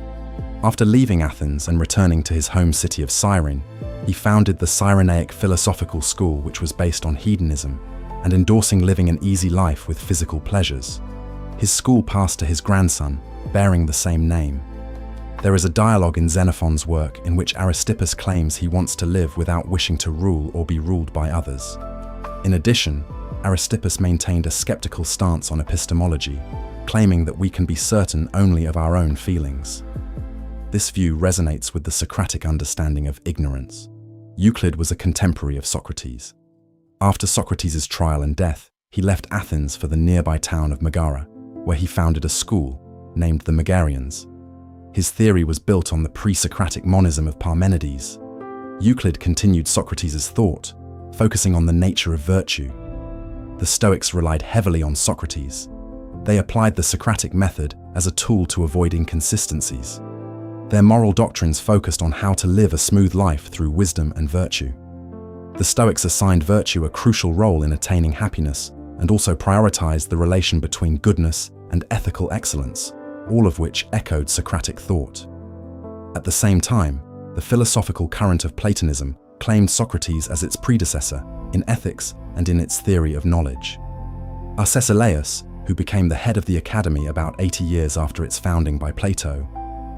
After leaving Athens and returning to his home city of Cyrene, he founded the Cyrenaic philosophical school, which was based on hedonism and endorsing living an easy life with physical pleasures. His school passed to his grandson, bearing the same name. There is a dialogue in Xenophon's work in which Aristippus claims he wants to live without wishing to rule or be ruled by others. In addition, Aristippus maintained a skeptical stance on epistemology, claiming that we can be certain only of our own feelings. This view resonates with the Socratic understanding of ignorance. Euclid was a contemporary of Socrates. After Socrates' trial and death, he left Athens for the nearby town of Megara, where he founded a school named the Megarians. His theory was built on the pre-Socratic monism of Parmenides. Euclid continued Socrates' thought, focusing on the nature of virtue. The Stoics relied heavily on Socrates. They applied the Socratic method as a tool to avoid inconsistencies. Their moral doctrines focused on how to live a smooth life through wisdom and virtue. The Stoics assigned virtue a crucial role in attaining happiness and also prioritized the relation between goodness and ethical excellence, all of which echoed Socratic thought. At the same time, the philosophical current of Platonism claimed Socrates as its predecessor in ethics and in its theory of knowledge. Arcesilaus, who became the head of the Academy about 80 years after its founding by Plato,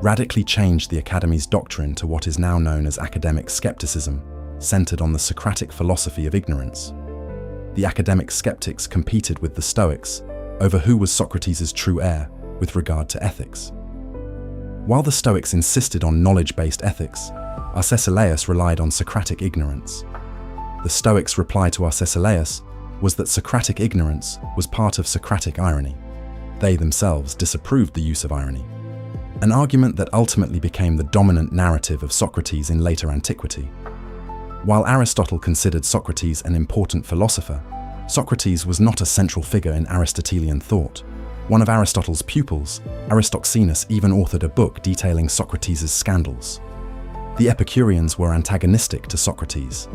radically changed the Academy's doctrine to what is now known as academic skepticism, centered on the Socratic philosophy of ignorance. The academic skeptics competed with the Stoics over who was Socrates' true heir with regard to ethics. While the Stoics insisted on knowledge-based ethics, Arcesilaus relied on Socratic ignorance. The Stoics' reply to Arcesilaus was that Socratic ignorance was part of Socratic irony. They themselves disapproved the use of irony, an argument that ultimately became the dominant narrative of Socrates in later antiquity. While Aristotle considered Socrates an important philosopher, Socrates was not a central figure in Aristotelian thought. One of Aristotle's pupils, Aristophanes, even authored a book detailing Socrates' scandals. The Epicureans were antagonistic to Socrates.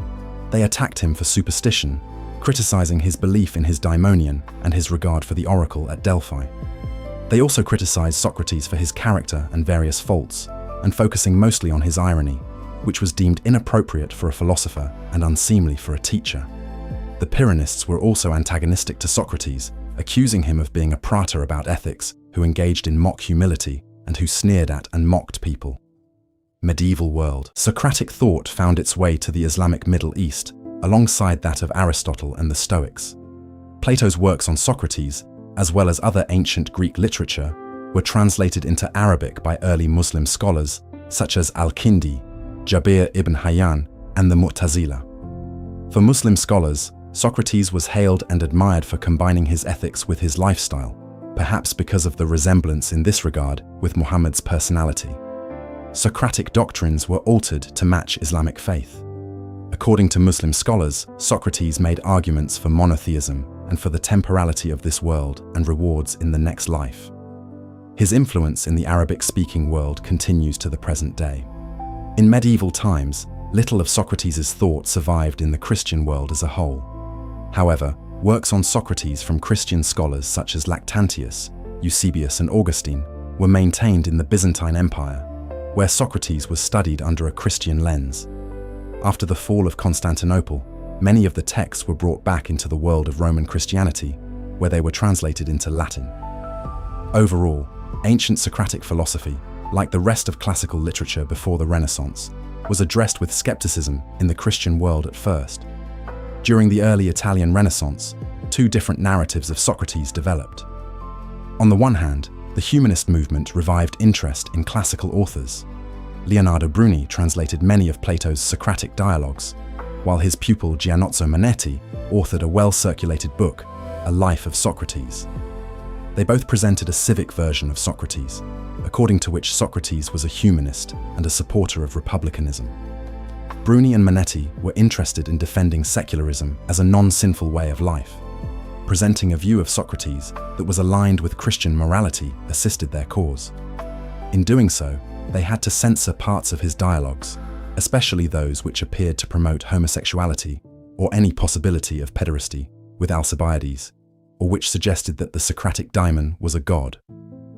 They attacked him for superstition, criticizing his belief in his daimonion and his regard for the oracle at Delphi. They also criticized Socrates for his character and various faults, and focusing mostly on his irony, which was deemed inappropriate for a philosopher and unseemly for a teacher. The Pyrrhonists were also antagonistic to Socrates, accusing him of being a prater about ethics who engaged in mock humility and who sneered at and mocked people. Medieval world. Socratic thought found its way to the Islamic Middle East, alongside that of Aristotle and the Stoics. Plato's works on Socrates, as well as other ancient Greek literature, were translated into Arabic by early Muslim scholars such as Al-Kindi, Jabir ibn Hayyan, and the Mu'tazila. For Muslim scholars, Socrates was hailed and admired for combining his ethics with his lifestyle, perhaps because of the resemblance in this regard with Muhammad's personality. Socratic doctrines were altered to match Islamic faith. According to Muslim scholars, Socrates made arguments for monotheism and for the temporality of this world and rewards in the next life. His influence in the Arabic-speaking world continues to the present day. In medieval times, little of Socrates' thought survived in the Christian world as a whole. However, works on Socrates from Christian scholars such as Lactantius, Eusebius, and Augustine were maintained in the Byzantine Empire, where Socrates was studied under a Christian lens. After the fall of Constantinople, many of the texts were brought back into the world of Roman Christianity, where they were translated into Latin. Overall, ancient Socratic philosophy, like the rest of classical literature before the Renaissance, was addressed with skepticism in the Christian world at first. During the early Italian Renaissance, two different narratives of Socrates developed. On the one hand, the humanist movement revived interest in classical authors. Leonardo Bruni translated many of Plato's Socratic dialogues, while his pupil Giannozzo Manetti authored a well-circulated book, A Life of Socrates. They both presented a civic version of Socrates, according to which Socrates was a humanist and a supporter of republicanism. Bruni and Manetti were interested in defending secularism as a non-sinful way of life. Presenting a view of Socrates that was aligned with Christian morality assisted their cause. In doing so, they had to censor parts of his dialogues, especially those which appeared to promote homosexuality or any possibility of pederasty with Alcibiades, or which suggested that the Socratic daimon was a god.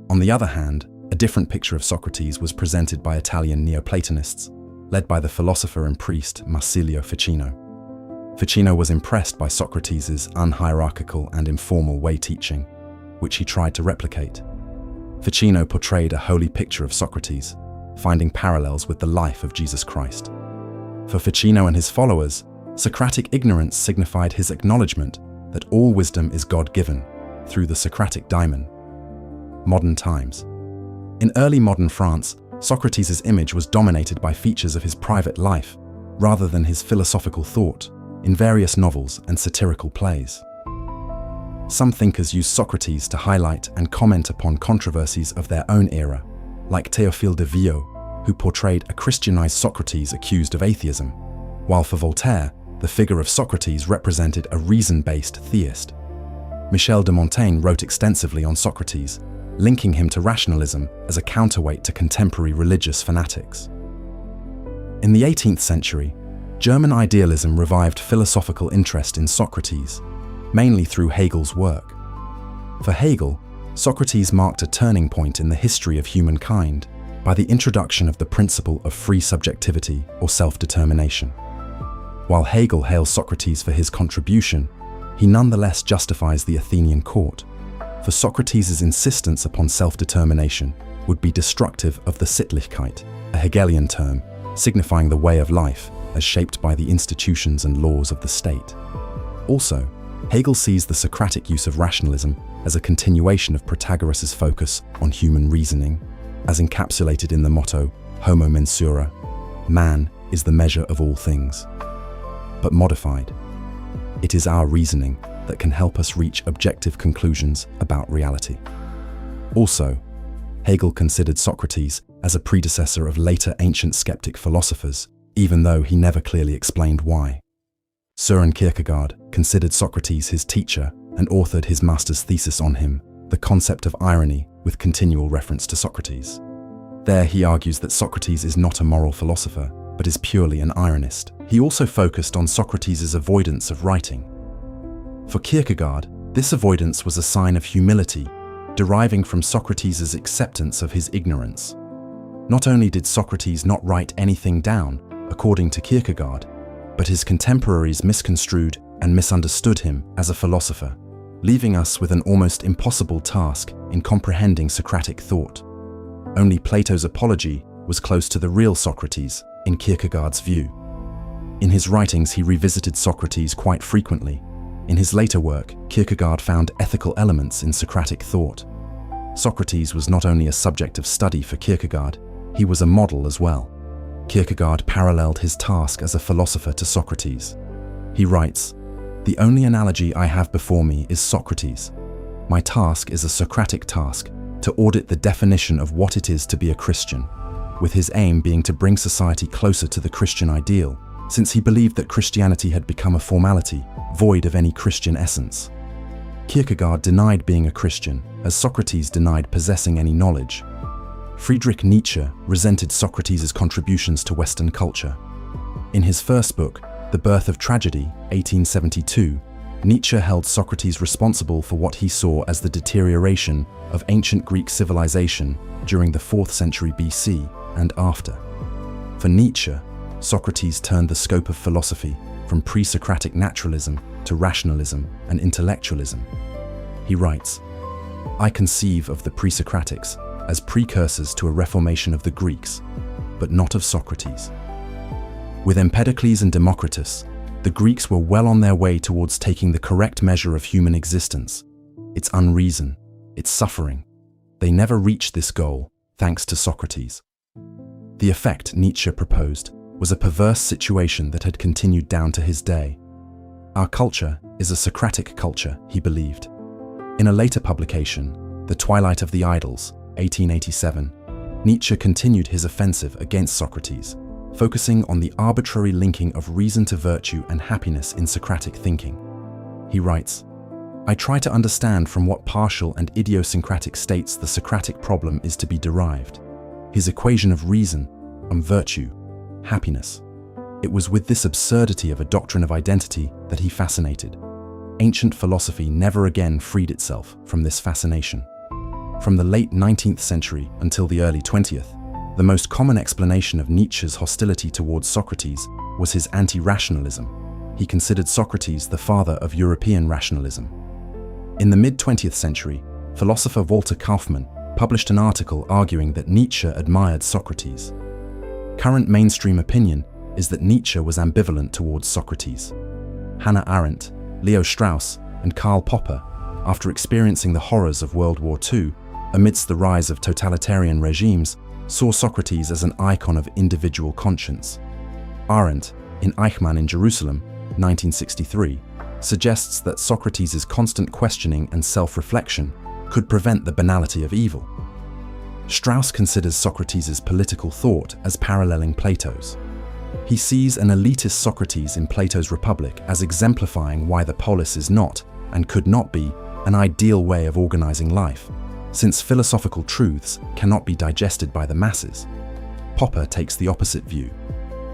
On the other hand, a different picture of Socrates was presented by Italian Neoplatonists, led by the philosopher and priest Marsilio Ficino. Ficino was impressed by Socrates' unhierarchical and informal way teaching, which he tried to replicate. Ficino portrayed a holy picture of Socrates, finding parallels with the life of Jesus Christ. For Ficino and his followers, Socratic ignorance signified his acknowledgement that all wisdom is God-given through the Socratic daimon. Modern times. In early modern France, Socrates' image was dominated by features of his private life rather than his philosophical thought in various novels and satirical plays. Some thinkers use Socrates to highlight and comment upon controversies of their own era, like Théophile de Viau, who portrayed a Christianized Socrates accused of atheism, while for Voltaire, the figure of Socrates represented a reason-based theist. Michel de Montaigne wrote extensively on Socrates, linking him to rationalism as a counterweight to contemporary religious fanatics. In the 18th century, German idealism revived philosophical interest in Socrates, mainly through Hegel's work. For Hegel, Socrates marked a turning point in the history of humankind by the introduction of the principle of free subjectivity or self-determination. While Hegel hails Socrates for his contribution, he nonetheless justifies the Athenian court, for Socrates' insistence upon self-determination would be destructive of the Sittlichkeit, a Hegelian term signifying the way of life as shaped by the institutions and laws of the state. Also, Hegel sees the Socratic use of rationalism as a continuation of Protagoras' focus on human reasoning, as encapsulated in the motto Homo mensura, man is the measure of all things. But modified, it is our reasoning that can help us reach objective conclusions about reality. Also, Hegel considered Socrates as a predecessor of later ancient skeptic philosophers, even though he never clearly explained why. Søren Kierkegaard considered Socrates his teacher and authored his master's thesis on him, The Concept of Irony, with continual reference to Socrates. There he argues that Socrates is not a moral philosopher, but is purely an ironist. He also focused on Socrates' avoidance of writing. For Kierkegaard, this avoidance was a sign of humility, deriving from Socrates' acceptance of his ignorance. Not only did Socrates not write anything down, according to Kierkegaard, but his contemporaries misconstrued and misunderstood him as a philosopher, leaving us with an almost impossible task in comprehending Socratic thought. Only Plato's Apology was close to the real Socrates, in Kierkegaard's view. In his writings, he revisited Socrates quite frequently. In his later work, Kierkegaard found ethical elements in Socratic thought. Socrates was not only a subject of study for Kierkegaard, he was a model as well. Kierkegaard paralleled his task as a philosopher to Socrates. He writes, "The only analogy I have before me is Socrates. My task is a Socratic task, to audit the definition of what it is to be a Christian, with his aim being to bring society closer to the Christian ideal, since he believed that Christianity had become a formality, void of any Christian essence." Kierkegaard denied being a Christian, as Socrates denied possessing any knowledge. Friedrich Nietzsche resented Socrates' contributions to Western culture. In his first book, The Birth of Tragedy, 1872, Nietzsche held Socrates responsible for what he saw as the deterioration of ancient Greek civilization during the 4th century BC and after. For Nietzsche, Socrates turned the scope of philosophy from pre-Socratic naturalism to rationalism and intellectualism. He writes, "I conceive of the pre-Socratics as precursors to a reformation of the Greeks, but not of Socrates. With Empedocles and Democritus, the Greeks were well on their way towards taking the correct measure of human existence, its unreason, its suffering. They never reached this goal, thanks to Socrates." The effect Nietzsche proposed was a perverse situation that had continued down to his day. Our culture is a Socratic culture, he believed. In a later publication, The Twilight of the Idols, 1887, Nietzsche continued his offensive against Socrates, focusing on the arbitrary linking of reason to virtue and happiness in Socratic thinking. He writes, "I try to understand from what partial and idiosyncratic states the Socratic problem is to be derived. His equation of reason, virtue, happiness. It was with this absurdity of a doctrine of identity that he fascinated. Ancient philosophy never again freed itself from this fascination. From the late 19th century until the early 20th, the most common explanation of Nietzsche's hostility towards Socrates was his anti-rationalism. He considered Socrates the father of European rationalism. In the mid-20th century, philosopher Walter Kaufmann published an article arguing that Nietzsche admired Socrates. Current mainstream opinion is that Nietzsche was ambivalent towards Socrates. Hannah Arendt, Leo Strauss, and Karl Popper, after experiencing the horrors of World War II, amidst the rise of totalitarian regimes, saw Socrates as an icon of individual conscience. Arendt, in Eichmann in Jerusalem, 1963, suggests that Socrates' constant questioning and self-reflection could prevent the banality of evil. Strauss considers Socrates' political thought as paralleling Plato's. He sees an elitist Socrates in Plato's Republic as exemplifying why the polis is not, and could not be, an ideal way of organizing life, since philosophical truths cannot be digested by the masses. Popper takes the opposite view.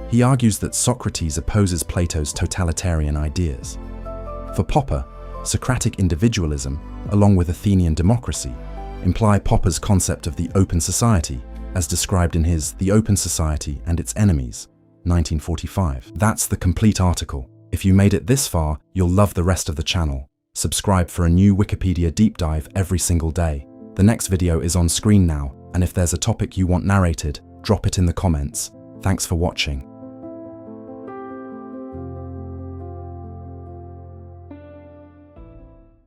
He argues that Socrates opposes Plato's totalitarian ideas. For Popper, Socratic individualism, along with Athenian democracy, imply Popper's concept of the open society, as described in his The Open Society and Its Enemies, 1945. That's the complete article. If you made it this far, you'll love the rest of the channel. Subscribe for a new Wikipedia deep dive every single day. The next video is on screen now, and if there's a topic you want narrated, drop it in the comments. Thanks for watching.